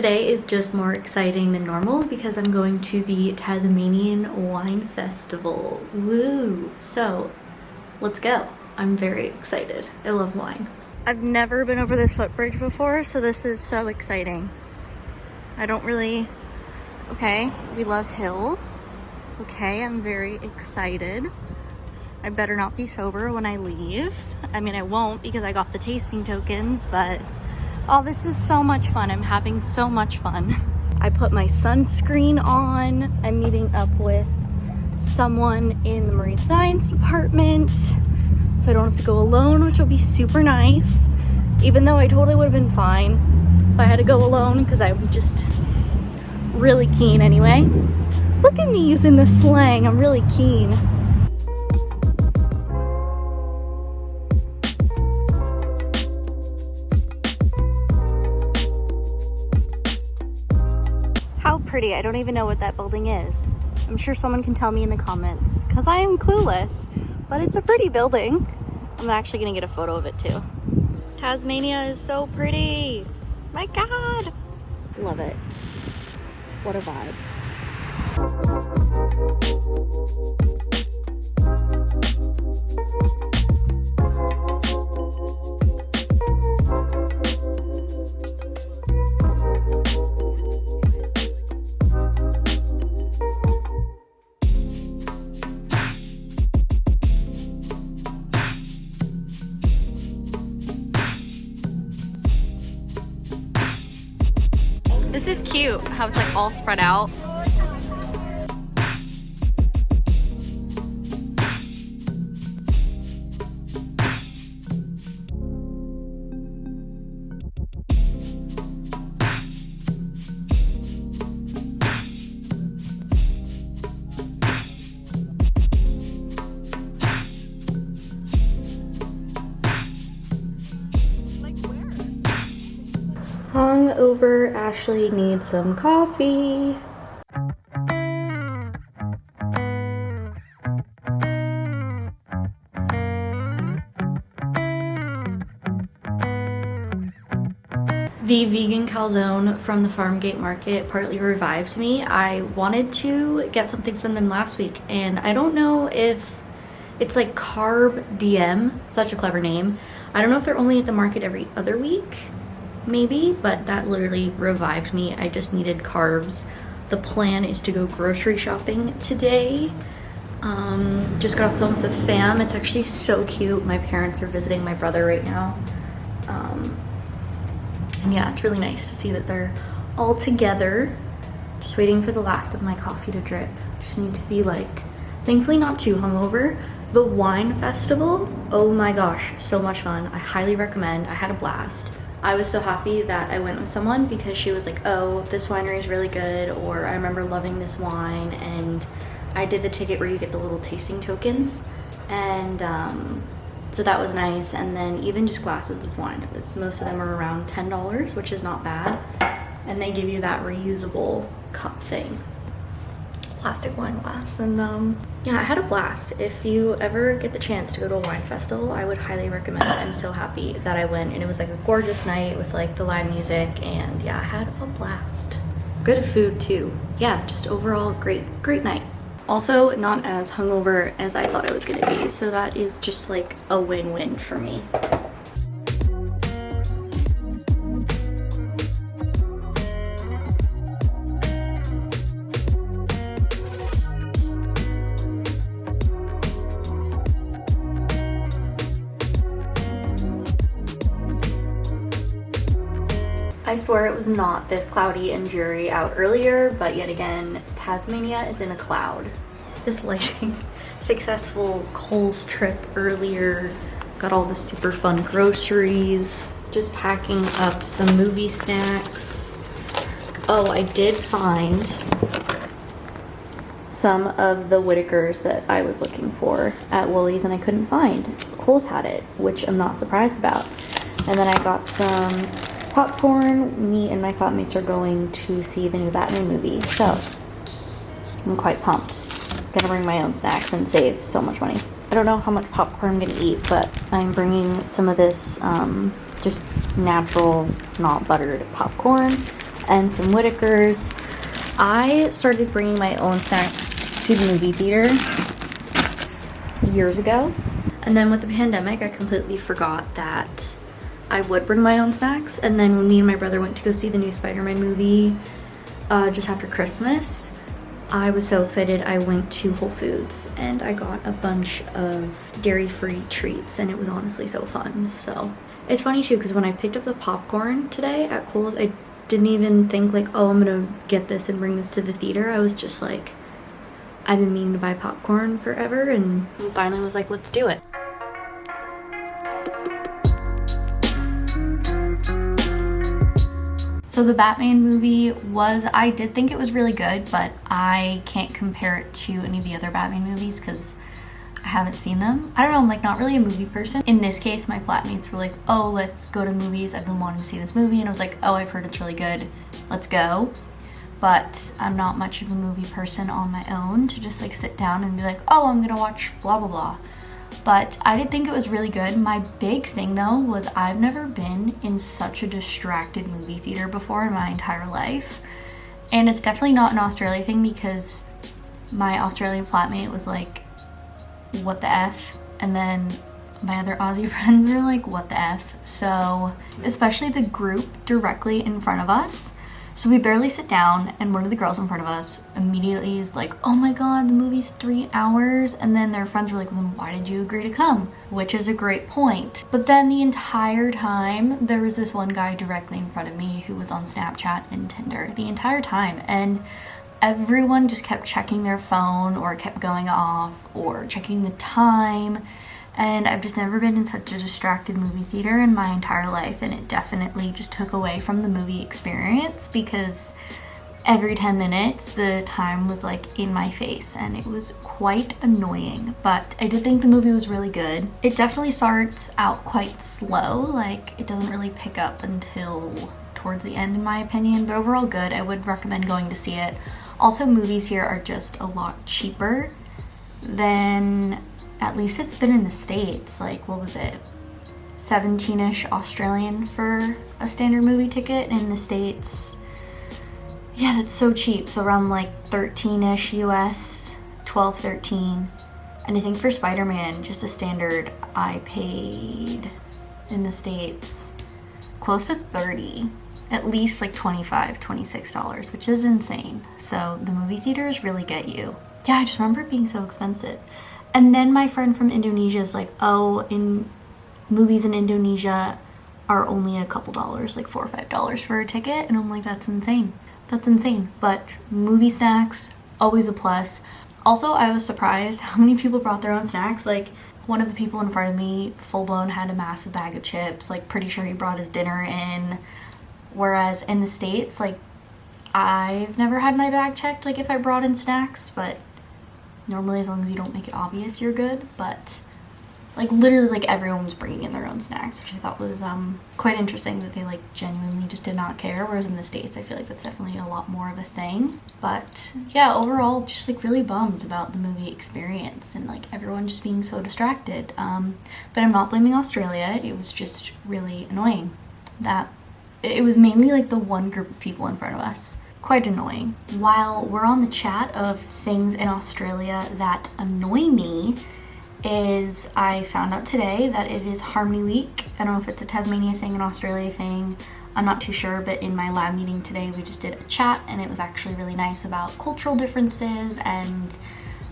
Today is just more exciting than normal because I'm going to the Tasmanian Wine Festival. Woo! So, let's go. I'm very excited. I love wine. I've never been over this footbridge before, so this is so exciting. I don't really... Okay, we love hills. Okay, I'm very excited. I better not be sober when I leave. I mean, I won't because I got the tasting tokens, but... Oh, this is so much fun. I'm having so much fun. I put my sunscreen on. I'm meeting up with someone in the marine science department, so I don't have to go alone, which will be super nice. Even though I totally would have been fine if I had to go alone, because I'm just really keen anyway. Look at me using the slang. I'm really keen. How pretty. I don't even know what that building is. I'm sure someone can tell me in the comments because I am clueless, but it's a pretty building. I'm actually gonna get a photo of it too. Tasmania is so pretty. My God. Love it. What a vibe. This is cute, how it's like all spread out. Hungover Ashley needs some coffee. The vegan calzone from the farm gate market partly revived me. I wanted to get something from them last week, and I don't know if it's like Carb DM, such a clever name. I don't know if they're only at the market every other week. Maybe, but that literally revived me. I just needed carbs. The plan is to go grocery shopping today. Just got off the phone with the fam. It's actually so cute. My parents are visiting my brother right now. And yeah, it's really nice to see that they're all together. Just waiting for the last of my coffee to drip. Just need to be like, thankfully not too hungover. The wine festival, oh my gosh, so much fun. I highly recommend. I had a blast. I was so happy that I went with someone because she was like, oh, this winery is really good, or I remember loving this wine, and I did the ticket where you get the little tasting tokens, and so that was nice. And then even just glasses of wine, most of them are around $10, which is not bad, and they give you that reusable cup thing, plastic wine glass. And yeah, I had a blast. If you ever get the chance to go to a wine festival, I would highly recommend it. I'm so happy that I went, and it was like a gorgeous night with like the live music, and yeah, I had a blast. Good food too. Yeah, just overall great night. Also not as hungover as I thought I was gonna be, so that is just like a win-win for me. I swear it was not this cloudy and dreary out earlier, but yet again, Tasmania is in a cloud. This lighting, successful Coles trip earlier, got all the super fun groceries, just packing up some movie snacks. Oh, I did find some of the Whitakers that I was looking for at Woolies and I couldn't find. Coles had it, which I'm not surprised about. And then I got some popcorn. Me and my flatmates are going to see the new Batman movie, so I'm quite pumped. Gonna bring my own snacks and save so much money. I don't know how much popcorn I'm gonna eat, but I'm bringing some of this just natural, not buttered popcorn, and some Whitakers. I started bringing my own snacks to the movie theater years ago. And then with the pandemic, I completely forgot that I would bring my own snacks. And then when me and my brother went to go see the new Spider-Man movie just after Christmas, I was so excited. I went to Whole Foods and I got a bunch of dairy-free treats, and it was honestly so fun. So it's funny too, because when I picked up the popcorn today at Kohl's, I didn't even think like, oh, I'm gonna get this and bring this to the theater. I was just like, I've been meaning to buy popcorn forever, and finally was like, let's do it. So the Batman movie I did think it was really good, but I can't compare it to any of the other Batman movies because I haven't seen them. I don't know, I'm like not really a movie person. In this case, my flatmates were like, oh, let's go to movies. I've been wanting to see this movie. And I was like, oh, I've heard it's really good. Let's go. But I'm not much of a movie person on my own to just like sit down and be like, oh, I'm gonna watch blah, blah, blah. But I did think it was really good. My big thing though was I've never been in such a distracted movie theater before in my entire life. And it's definitely not an Australia thing because my Australian flatmate was like, what the F? And then my other Aussie friends were like, what the F? So, especially the group directly in front of us. So we barely sit down, and one of the girls in front of us immediately is like, oh my god, the movie's 3 hours. And then their friends were like, well, then why did you agree to come? Which is a great point. But then the entire time, there was this one guy directly in front of me who was on Snapchat and Tinder the entire time. And everyone just kept checking their phone or kept going off or checking the time. And I've just never been in such a distracted movie theater in my entire life, and it definitely just took away from the movie experience because every 10 minutes the time was like in my face and it was quite annoying. But I did think the movie was really good. It definitely starts out quite slow, like it doesn't really pick up until towards the end in my opinion, but overall good. I would recommend going to see it. Also, movies here are just a lot cheaper than at least it's been in the States. Like, what was it? 17-ish Australian for a standard movie ticket. In the States, yeah, that's so cheap. So around like 13-ish US, 12, 13. And I think for Spider-Man, just a standard, I paid in the States close to 30. At least like $25, $26, which is insane. So the movie theaters really get you. Yeah, I just remember it being so expensive. And then my friend from Indonesia is like, oh, in movies in Indonesia are only a couple dollars, like $4 or $5 for a ticket. And I'm like, that's insane. That's insane. But movie snacks, always a plus. Also, I was surprised how many people brought their own snacks. Like, one of the people in front of me full-blown had a massive bag of chips. Like, pretty sure he brought his dinner in. Whereas in the States, like, I've never had my bag checked, like, if I brought in snacks, but normally as long as you don't make it obvious, you're good. But, like, literally, like, everyone was bringing in their own snacks, which I thought was quite interesting that they, like, genuinely just did not care. Whereas in the States, I feel like that's definitely a lot more of a thing. But, yeah, overall, just, like, really bummed about the movie experience and, like, everyone just being so distracted. But I'm not blaming Australia. It was just really annoying that it was mainly like the one group of people in front of us. Quite annoying. While we're on the chat of things in Australia that annoy me, is I found out today that it is Harmony Week. I don't know if it's a Tasmania thing, an Australia thing, I'm not too sure, but in my lab meeting today we just did a chat and it was actually really nice about cultural differences and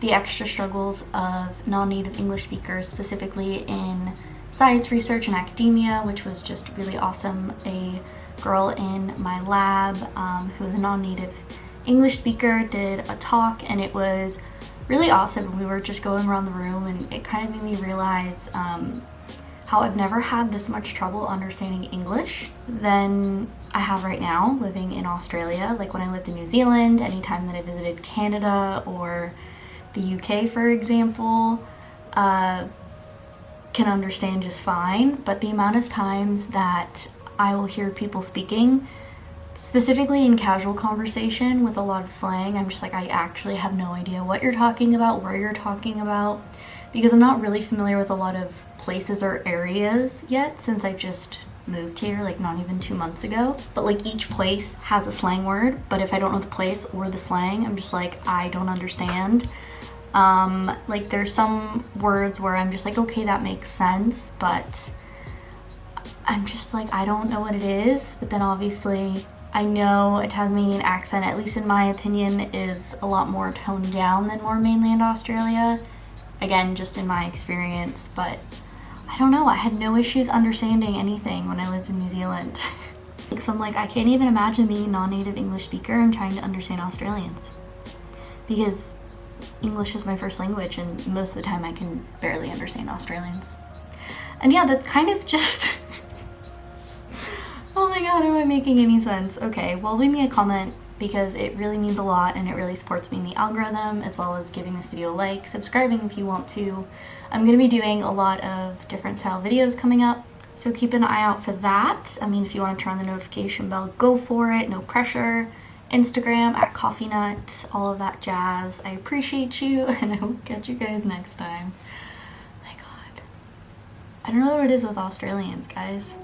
the extra struggles of non-native English speakers, specifically in science research and academia, which was just really awesome. A girl in my lab who is a non-native English speaker did a talk and it was really awesome. We were just going around the room and it kind of made me realize how I've never had this much trouble understanding English than I have right now living in Australia. Like when I lived in New Zealand, anytime that I visited Canada or the UK, for example, can understand just fine, but the amount of times that I will hear people speaking, specifically in casual conversation with a lot of slang, I'm just like, I actually have no idea what you're talking about, where you're talking about, because I'm not really familiar with a lot of places or areas yet since I've just moved here, like not even 2 months ago. But like each place has a slang word, but if I don't know the place or the slang, I'm just like, I don't understand. Like there's some words where I'm just like, okay, that makes sense, but I'm just like, I don't know what it is. But then obviously I know a Tasmanian accent, at least in my opinion, is a lot more toned down than more mainland Australia. Again, just in my experience, but I don't know, I had no issues understanding anything when I lived in New Zealand. So I'm like, I can't even imagine being a non-native English speaker and trying to understand Australians. Because English is my first language and most of the time I can barely understand Australians. And yeah, that's kind of just... Oh my god, am I making any sense? Okay, well leave me a comment because it really means a lot and it really supports me in the algorithm, as well as giving this video a like, subscribing if you want to. I'm going to be doing a lot of different style videos coming up, so keep an eye out for that. I mean, if you want to turn on the notification bell, go for it, no pressure. Instagram at Coffee Nut, all of that jazz. I appreciate you and I will catch you guys next time. My god. I don't know what it is with Australians, guys.